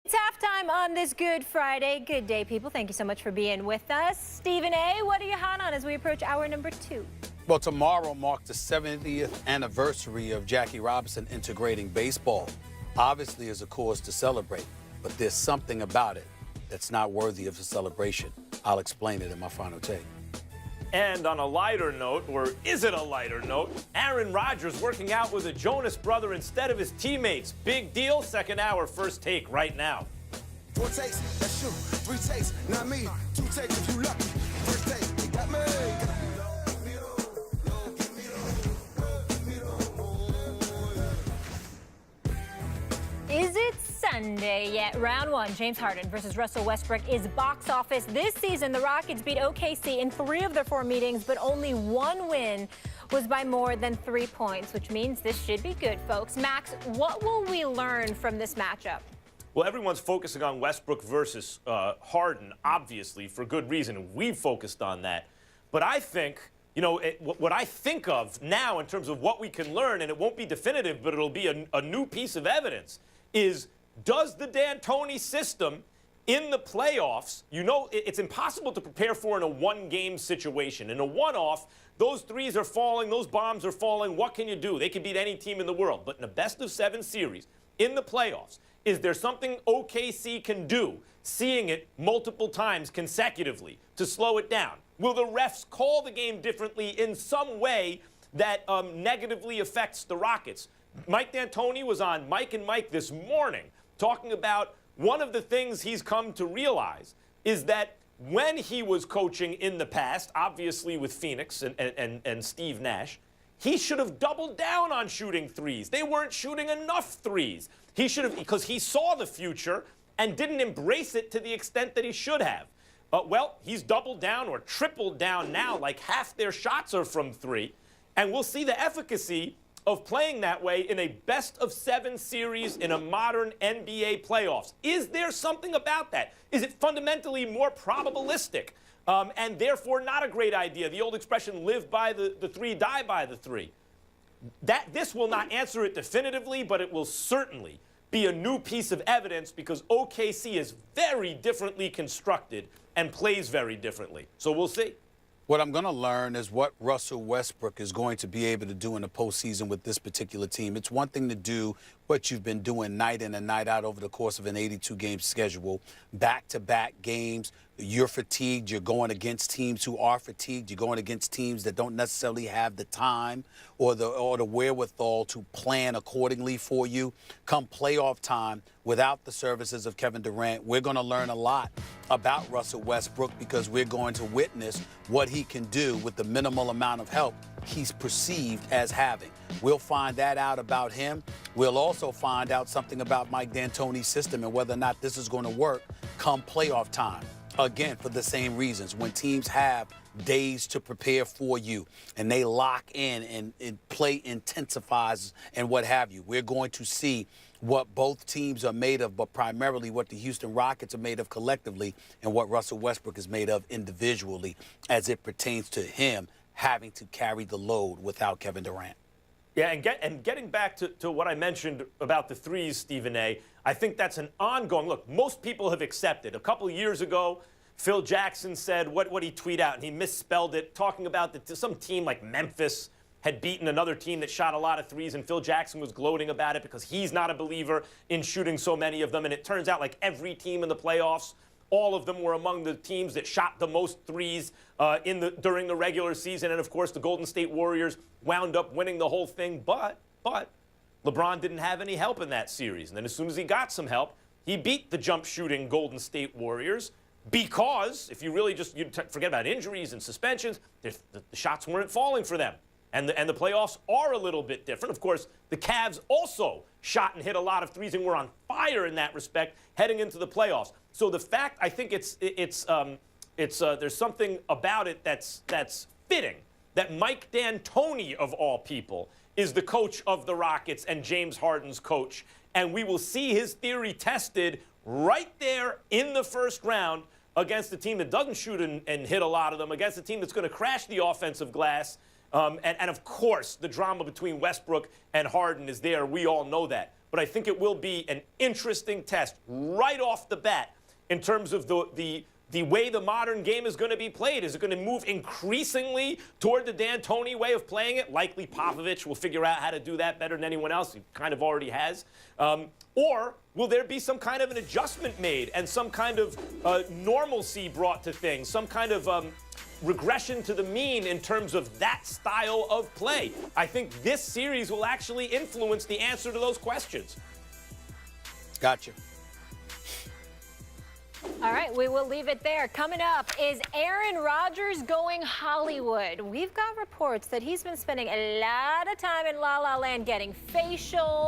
It's halftime on this Good Friday. Good day, people. Thank you so much for being with us. Stephen A., what are you hot on as we approach hour number 2? Well, tomorrow marks the 70th anniversary of Jackie Robinson integrating baseball. Obviously, is a cause to celebrate, but there's something about it that's not worthy of a celebration. I'll explain it in my final take. And on a lighter note, or is it a lighter note, Aaron Rodgers working out with a Jonas brother instead of his teammates. Big deal. Second hour, first take right now. 4 takes, that's you. 3 takes, not me. 2 takes if you lucky. First take, they got me. Is it Sunday yet? Round 1, James Harden versus Russell Westbrook is box office. This season, the Rockets beat OKC in 3 of their 4 meetings, but only 1 win was by more than 3 points, which means this should be good, folks. Max, what will we learn from this matchup? Well, everyone's focusing on Westbrook versus Harden, obviously, for good reason. We've focused on that. But I think, you know, what I think of now in terms of what we can learn, and it won't be definitive, but it'll be a new piece of evidence, is does the D'Antoni system in the playoffs, you know, it's impossible to prepare for in a one-game situation. In a one-off, those threes are falling, those bombs are falling. What can you do? They can beat any team in the world. But in a best-of-7 series, in the playoffs, is there something OKC can do, seeing it multiple times consecutively, to slow it down? Will the refs call the game differently in some way that negatively affects the Rockets? Mike D'Antoni was on Mike and Mike this morning talking about one of the things he's come to realize is that when he was coaching in the past, obviously with Phoenix and Steve Nash, he should have doubled down on shooting threes. They weren't shooting enough threes. He should have, because he saw the future and didn't embrace it to the extent that he should have. Well, he's doubled down or tripled down now, like half their shots are from 3. And we'll see the efficacy of playing that way in a best-of-7 series in a modern NBA playoffs. Is there something about that? Is it fundamentally more probabilistic and therefore not a great idea? The old expression, live by the 3, die by the 3. This will not answer it definitively, but it will certainly be a new piece of evidence because OKC is very differently constructed and plays very differently. So we'll see. What I'm going to learn is what Russell Westbrook is going to be able to do in the postseason with this particular team. It's one thing to do what you've been doing night in and night out over the course of an 82-game schedule, back-to-back games. You're fatigued. You're going against teams who are fatigued. You're going against teams that don't necessarily have the time or the wherewithal to plan accordingly for you. Come playoff time, without the services of Kevin Durant, we're going to learn a lot about Russell Westbrook because we're going to witness what he can do with the minimal amount of help he's perceived as having. We'll find that out about him. We'll also find out something about Mike D'Antoni's system and whether or not this is going to work come playoff time. Again, for the same reasons. When teams have days to prepare for you and they lock in and play intensifies and what have you, we're going to see what both teams are made of, but primarily what the Houston Rockets are made of collectively and what Russell Westbrook is made of individually as it pertains to him having to carry the load without Kevin Durant. Yeah, and getting back to what I mentioned about the threes, Stephen A., I think that's an ongoing, look, most people have accepted. A couple of years ago, Phil Jackson said, what did he tweet out? And he misspelled it, talking about that some team like Memphis had beaten another team that shot a lot of threes, and Phil Jackson was gloating about it because he's not a believer in shooting so many of them. And it turns out like every team in the playoffs, all of them were among the teams that shot the most threes during the regular season. And, of course, the Golden State Warriors wound up winning the whole thing. But LeBron didn't have any help in that series. And then as soon as he got some help, he beat the jump-shooting Golden State Warriors because, if you really just forget about injuries and suspensions, the shots weren't falling for them. And the playoffs are a little bit different. Of course, the Cavs also shot and hit a lot of threes and were on fire in that respect heading into the playoffs. So the fact, I think there's something about it that's fitting that Mike D'Antoni, of all people, is the coach of the Rockets and James Harden's coach. And we will see his theory tested right there in the first round against a team that doesn't shoot and hit a lot of them, against a team that's going to crash the offensive glass. And of course, the drama between Westbrook and Harden is there. We all know that. but I think it will be an interesting test right off the bat in terms of the way the modern game is going to be played. Is it going to move increasingly toward the D'Antoni way of playing it? Likely Popovich will figure out how to do that better than anyone else. He kind of already has. Or will there be some kind of an adjustment made and some kind of normalcy brought to things, some kind of regression to the mean in terms of that style of play? I think this series will actually influence the answer to those questions. Gotcha. All right, we will leave it there. Coming up, is Aaron Rodgers going Hollywood? We've got reports that he's been spending a lot of time in La La Land getting facial